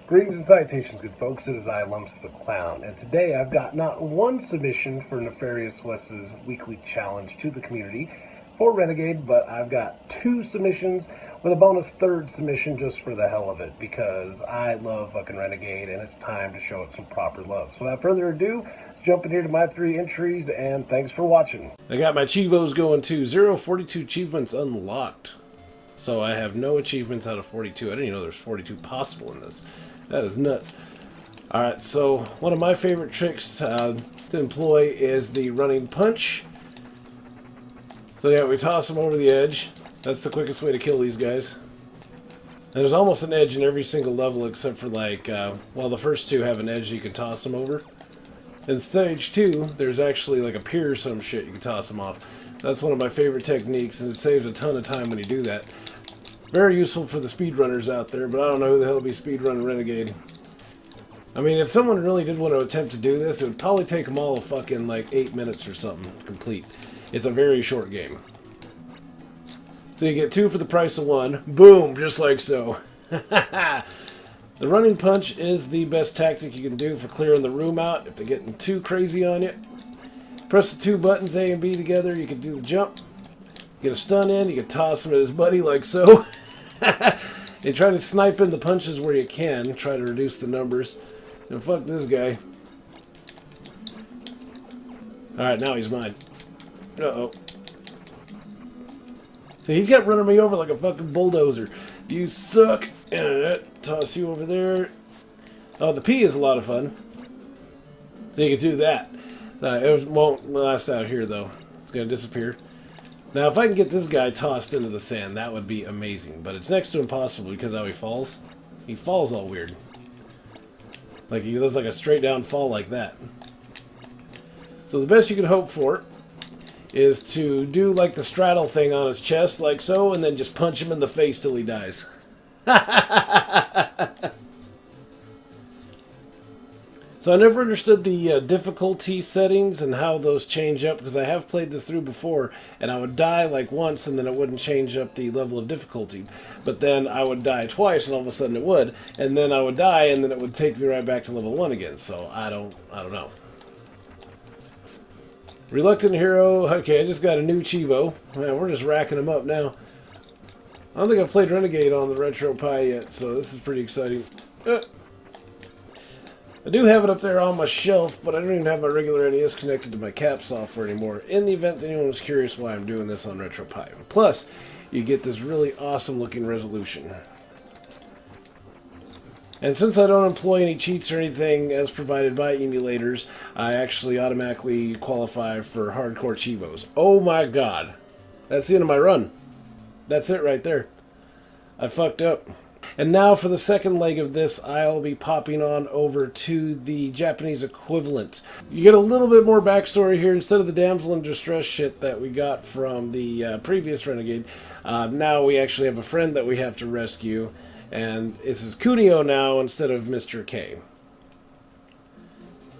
Greetings and salutations, good folks. It is I, Lumpz the Clown, and today I've got not one submission for Nefarious West's weekly challenge to the community for Renegade, but I've got two submissions with a bonus third submission just for the hell of it, because I love fucking Renegade and it's time to show it some proper love. So without further ado, let's jump in here to my three entries, and thanks for watching. I got my Chivos going to 42 achievements unlocked. So I have no achievements out of 42. I didn't even know there's 42 possible in this. That is nuts. Alright, so one of my favorite tricks to employ is the running punch. So yeah, we toss them over the edge. That's the quickest way to kill these guys. And there's almost an edge in every single level except for like, well, the first two have an edge you can toss them over. In stage 2, there's actually like a pier or some shit you can toss them off. That's one of my favorite techniques, and it saves a ton of time when you do that. Very useful for the speedrunners out there, but I don't know who the hell will be speedrunning Renegade. I mean, if someone really did want to attempt to do this, it would probably take them all a fucking like 8 minutes or something complete. It's a very short game. So you get 2 for the price of 1. Boom, just like so. The running punch is the best tactic you can do for clearing the room out if they're getting too crazy on you. Press the 2 buttons, A and B together, you can do the jump. Get a stun in, you can toss him at his buddy like so. And try to snipe in the punches where you can. Try to reduce the numbers. And fuck this guy. Alright, now he's mine. Uh-oh. So he's got running me over like a fucking bulldozer. You suck. Toss you over there. Oh, the P is a lot of fun. So you can do that. It won't last out here, though. It's going to disappear. Now, if I can get this guy tossed into the sand, that would be amazing. But it's next to impossible because how he falls. He falls all weird. Like, he does like a straight down fall like that. So the best you can hope for is to do like the straddle thing on his chest, like so, and then just punch him in the face till he dies. So I never understood the difficulty settings and how those change up, because I have played this through before, and I would die like once and then it wouldn't change up the level of difficulty. But then I would die twice and all of a sudden it would, and then I would die and then it would take me right back to level 1 again. So I don't know. Reluctant Hero. Okay, I just got a new Chivo. Man, we're just racking them up now. I don't think I've played Renegade on the RetroPie yet, so this is pretty exciting. I do have it up there on my shelf, but I don't even have my regular NES connected to my cap software anymore, in the event that anyone was curious why I'm doing this on RetroPie. Plus, you get this really awesome looking resolution. And since I don't employ any cheats or anything as provided by emulators, I actually automatically qualify for hardcore Chivos. Oh my god. That's the end of my run. That's it right there. I fucked up. And now for the second leg of this, I'll be popping on over to the Japanese equivalent. You get a little bit more backstory here. Instead of the damsel in distress shit that we got from the previous Renegade, now we actually have a friend that we have to rescue. And this is Kunio now instead of Mr. K.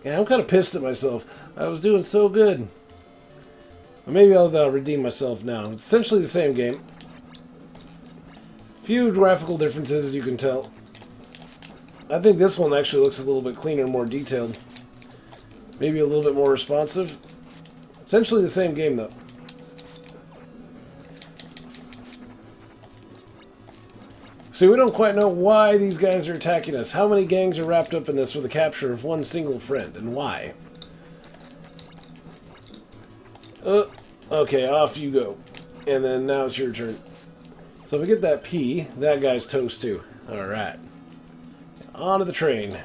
Yeah, I'm kind of pissed at myself. I was doing so good. Well, maybe I'll redeem myself now. It's essentially the same game. Few graphical differences, as you can tell. I think this one actually looks a little bit cleaner and more detailed. Maybe a little bit more responsive. Essentially the same game, though. See, we don't quite know why these guys are attacking us. How many gangs are wrapped up in this for the capture of one single friend, and why? Okay, off you go. And then now it's your turn. So if we get that P, that guy's toast too. Alright. On to the train.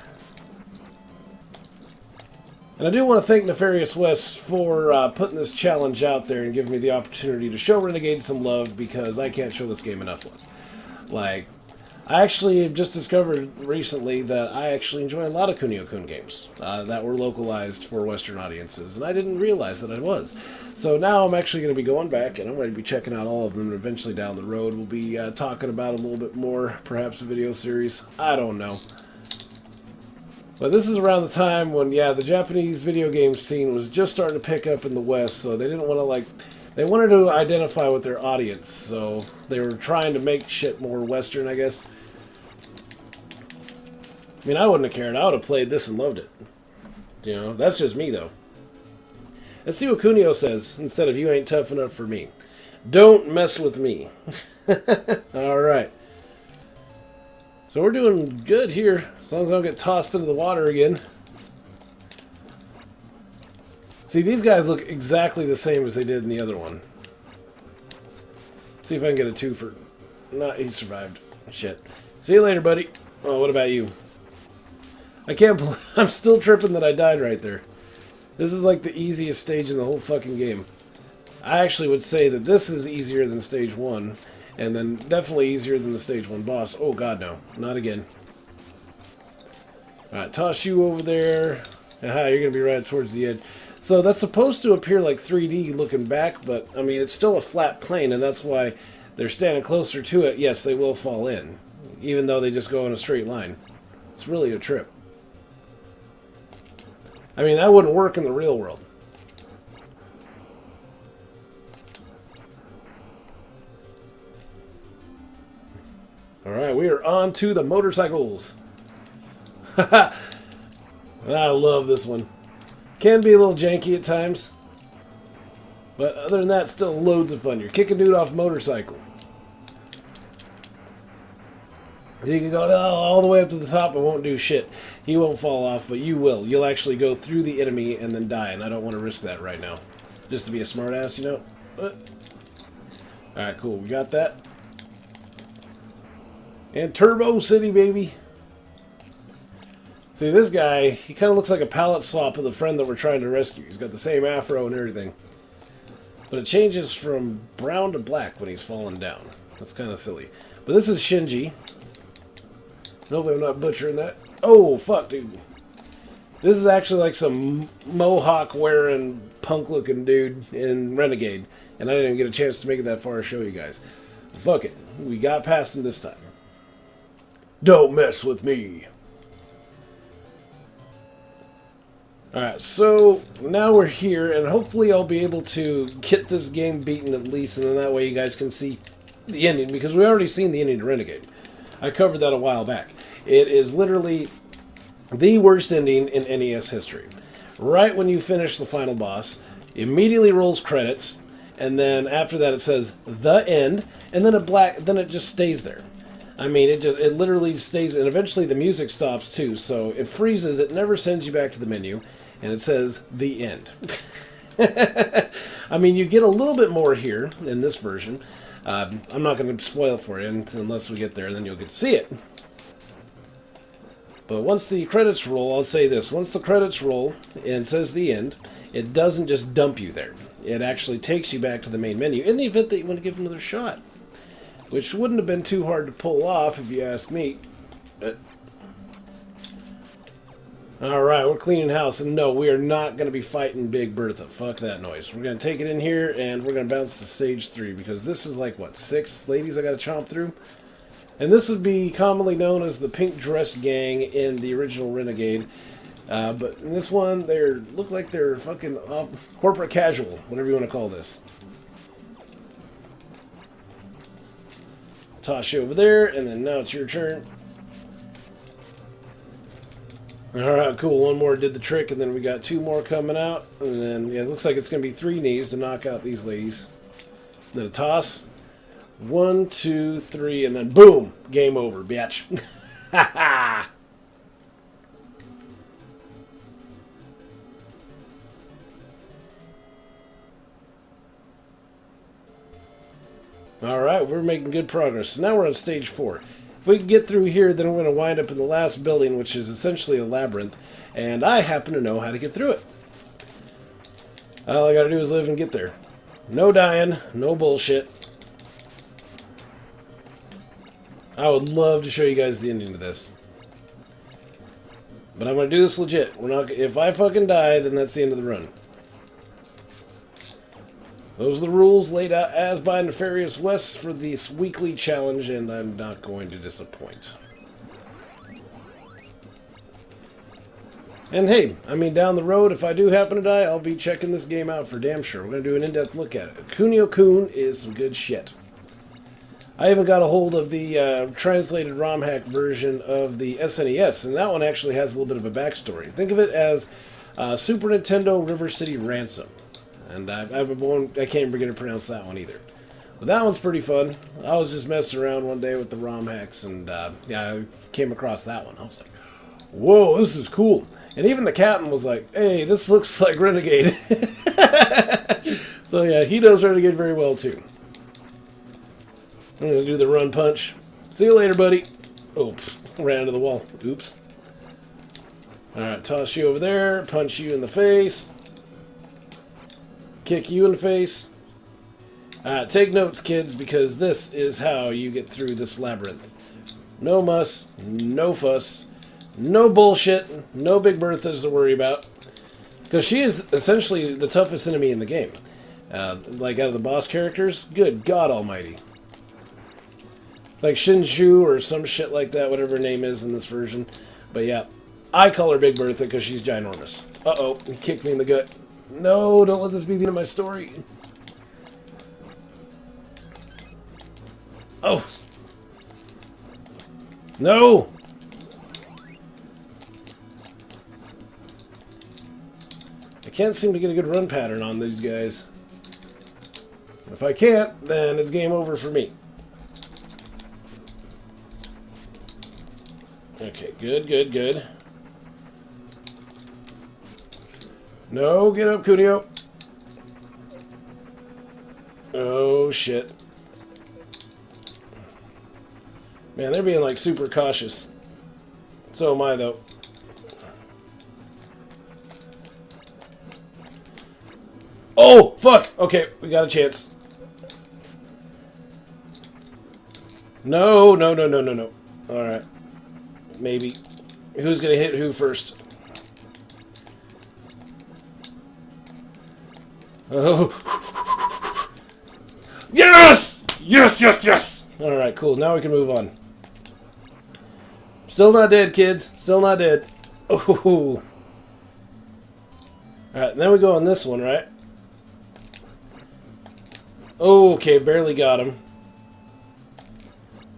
And I do want to thank Nefarious West for putting this challenge out there and giving me the opportunity to show Renegade some love, because I can't show this game enough love. Like, I actually have just discovered recently that I actually enjoy a lot of Kunio-kun games that were localized for Western audiences, and I didn't realize that I was. So now I'm actually going to be going back, and I'm going to be checking out all of them, and eventually down the road we'll be talking about them a little bit more, perhaps a video series. I don't know. But this is around the time when, yeah, the Japanese video game scene was just starting to pick up in the West, so they didn't want to, like, they wanted to identify with their audience, so they were trying to make shit more Western, I guess. I mean, I wouldn't have cared. I would have played this and loved it. You know, that's just me, though. Let's see what Kunio says instead of "you ain't tough enough for me." Don't mess with me. Alright. So we're doing good here, as long as I don't get tossed into the water again. See, these guys look exactly the same as they did in the other one. See if I can get a 2 for... No, he survived. Shit. See you later, buddy. Oh, what about you? I can't believe... I'm still tripping that I died right there. This is like the easiest stage in the whole fucking game. I actually would say that this is easier than stage 1. And then definitely easier than the stage 1 boss. Oh god, no. Not again. Alright, toss you over there. Aha, you're going to be right towards the edge. So that's supposed to appear like 3D looking back, but I mean, it's still a flat plane, and that's why they're standing closer to it. Yes, they will fall in, even though they just go in a straight line. It's really a trip. I mean, that wouldn't work in the real world. Alright, we are on to the motorcycles. I love this one. Can be a little janky at times, but other than that, still loads of fun. You're kicking dude off a motorcycle. You can go all the way up to the top and won't do shit. He won't fall off, but you will. You'll actually go through the enemy and then die, and I don't want to risk that right now. Just to be a smartass, you know? Alright, cool. We got that. And Turbo City, baby. See, this guy, he kind of looks like a palette swap of the friend that we're trying to rescue. He's got the same afro and everything. But it changes from brown to black when he's falling down. That's kind of silly. But this is Shinji. Hopefully I'm not butchering that. Oh, fuck, dude. This is actually like some mohawk-wearing, punk-looking dude in Renegade. And I didn't even get a chance to make it that far to show you guys. Fuck it. We got past him this time. Don't mess with me. Alright, so now we're here, and hopefully I'll be able to get this game beaten at least, and then that way you guys can see the ending, because we already seen the ending to Renegade. I covered that a while back. It is literally the worst ending in NES history. Right when you finish the final boss, immediately rolls credits, and then after that it says the end, and then it just stays there. I mean, it literally stays, and eventually the music stops too, so it freezes, it never sends you back to the menu, and it says the end. I mean, you get a little bit more here in this version. I'm not going to spoil it for you unless we get there, then you'll get to see it. But once the credits roll, I'll say this, once the credits roll and it says the end, it doesn't just dump you there. It actually takes you back to the main menu in the event that you want to give another shot. Which wouldn't have been too hard to pull off, if you ask me. Alright, we're cleaning house, and no, we are not going to be fighting Big Bertha. Fuck that noise. We're going to take it in here, and we're going to bounce to stage 3, because this is like, what, 6 ladies I got to chomp through? And this would be commonly known as the Pink Dress Gang in the original Renegade. But in this one, they look like they're fucking corporate casual, whatever you want to call this. Toss you over there, and then now it's your turn. Alright, cool. One more did the trick, and then we got 2 more coming out. And then, yeah, it looks like it's going to be 3 knees to knock out these ladies. Then a toss. 1, 2, 3, and then boom! Game over, bitch. Ha ha! Alright, we're making good progress. So now we're on stage 4. If we can get through here, then we're going to wind up in the last building, which is essentially a labyrinth, and I happen to know how to get through it. All I got to do is live and get there. No dying, no bullshit. I would love to show you guys the ending to this. But I'm going to do this legit. We're not. If I fucking die, then that's the end of the run. Those are the rules laid out as by Nefarious West for this weekly challenge, and I'm not going to disappoint. And hey, I mean, down the road, if I do happen to die, I'll be checking this game out for damn sure. We're going to do an in-depth look at it. Kunio-kun is some good shit. I even got a hold of the translated ROM hack version of the SNES, and that one actually has a little bit of a backstory. Think of it as Super Nintendo River City Ransom. And I can't even begin to pronounce that one either. But that one's pretty fun. I was just messing around one day with the ROM hacks, and yeah, I came across that one. I was like, whoa, this is cool. And even the captain was like, hey, this looks like Renegade. So yeah, he knows Renegade very well too. I'm going to do the run punch. See you later, buddy. Oops, ran into the wall. Oops. Alright, toss you over there, punch you in the face. Kick you in the face. Take notes, kids, because this is how you get through this labyrinth. No muss, no fuss, no bullshit, no Big Berthas to worry about. Because she is essentially the toughest enemy in the game. Like out of the boss characters, good God almighty. It's like Shinshu or some shit like that, whatever her name is in this version. But yeah, I call her Big Bertha because she's ginormous. Uh-oh, he kicked me in the gut. No, don't let this be the end of my story. Oh. No! I can't seem to get a good run pattern on these guys. If I can't, then it's game over for me. Okay, good, good, good. No, get up, Kunio. Oh, shit. Man, they're being, like, super cautious. So am I, though. Oh, fuck! Okay, we got a chance. No, no, no, no, no, no. Alright. Maybe. Who's gonna hit who first? Oh. Yes! Yes, yes, yes! Alright, cool. Now we can move on. Still not dead, kids. Still not dead. Oh. Alright, then we go on this one, right? Oh, okay, barely got him.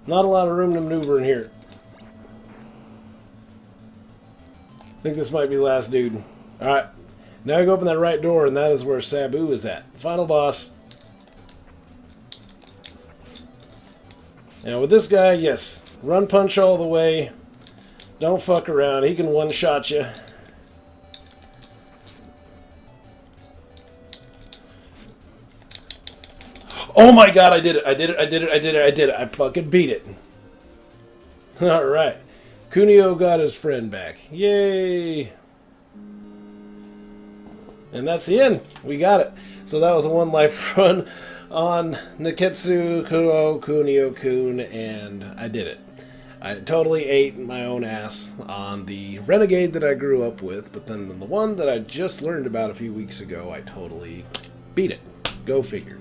Not a lot of room to maneuver in here. I think this might be the last dude. Alright. Now we go open that right door, and that is where Sabu is at. Final boss. Now with this guy, yes. Run punch all the way. Don't fuck around. He can one-shot you. Oh my god, I did it. I did it. I did it. I did it. I did it. I fucking beat it. Alright. Kunio got his friend back. Yay! And that's the end. We got it. So that was a one-life run on Nekketsu, Kunio-kun, and I did it. I totally ate my own ass on the Renegade that I grew up with, but then the one that I just learned about a few weeks ago, I totally beat it. Go figure.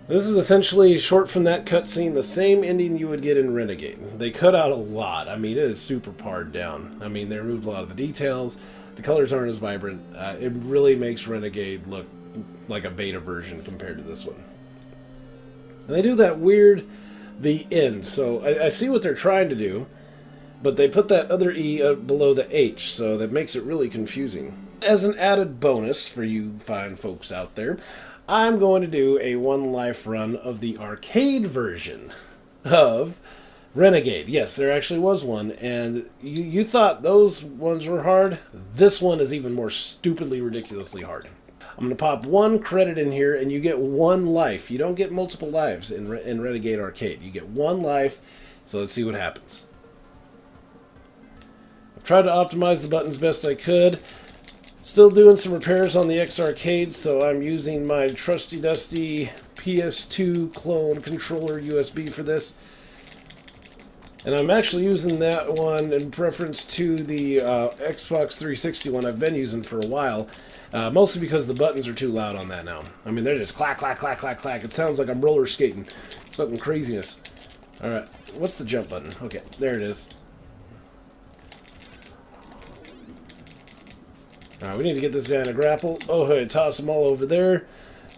This is essentially, short from that cutscene, the same ending you would get in Renegade. They cut out a lot. I mean, it is super pared down. I mean, they removed a lot of the details. The colors aren't as vibrant. It really makes Renegade look like a beta version compared to this one. And they do that weird, the end. So I see what they're trying to do, but they put that other E below the H, so that makes it really confusing. As an added bonus for you fine folks out there, I'm going to do a one-life run of the arcade version of Renegade. Yes, there actually was one, and you thought those ones were hard. This one is even more stupidly, ridiculously hard. I'm going to pop one credit in here, and you get one life. You don't get multiple lives in Renegade Arcade. You get one life, so let's see what happens. I've tried to optimize the buttons best I could. Still doing some repairs on the X Arcade, so I'm using my trusty-dusty PS2 clone controller USB for this. And I'm actually using that one in preference to the Xbox 360 one I've been using for a while. Mostly because the buttons are too loud on that now. I mean, they're just clack, clack, clack, clack, clack. It sounds like I'm roller skating. It's fucking craziness. Alright, what's the jump button? Okay, there it is. Alright, we need to get this guy in a grapple. Oh, hey, toss him all over there.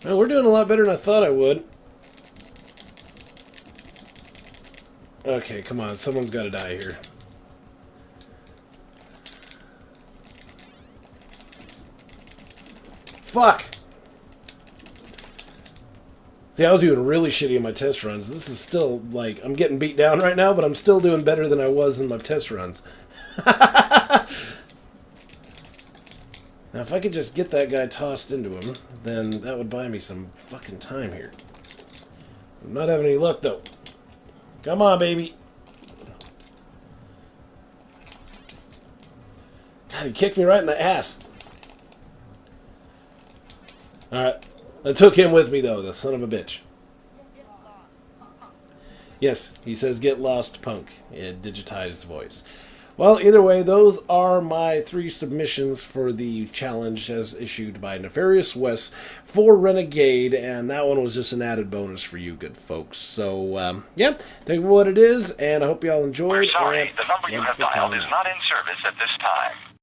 Well, we're doing a lot better than I thought I would. Okay, come on. Someone's got to die here. Fuck! See, I was doing really shitty in my test runs. This is still, like, I'm getting beat down right now, but I'm still doing better than I was in my test runs. Now, if I could just get that guy tossed into him, then that would buy me some fucking time here. I'm not having any luck, though. Come on, baby. God, he kicked me right in the ass. Alright. I took him with me, though, the son of a bitch. Yes, he says, get lost, punk. In digitized voice. Well, either way, those are my 3 submissions for the challenge as issued by Nefarious West for Renegade, and that one was just an added bonus for you good folks. So, yeah, take it for what it is, and I hope you all enjoyed. We're sorry, the number you have dialed is not in service at this time.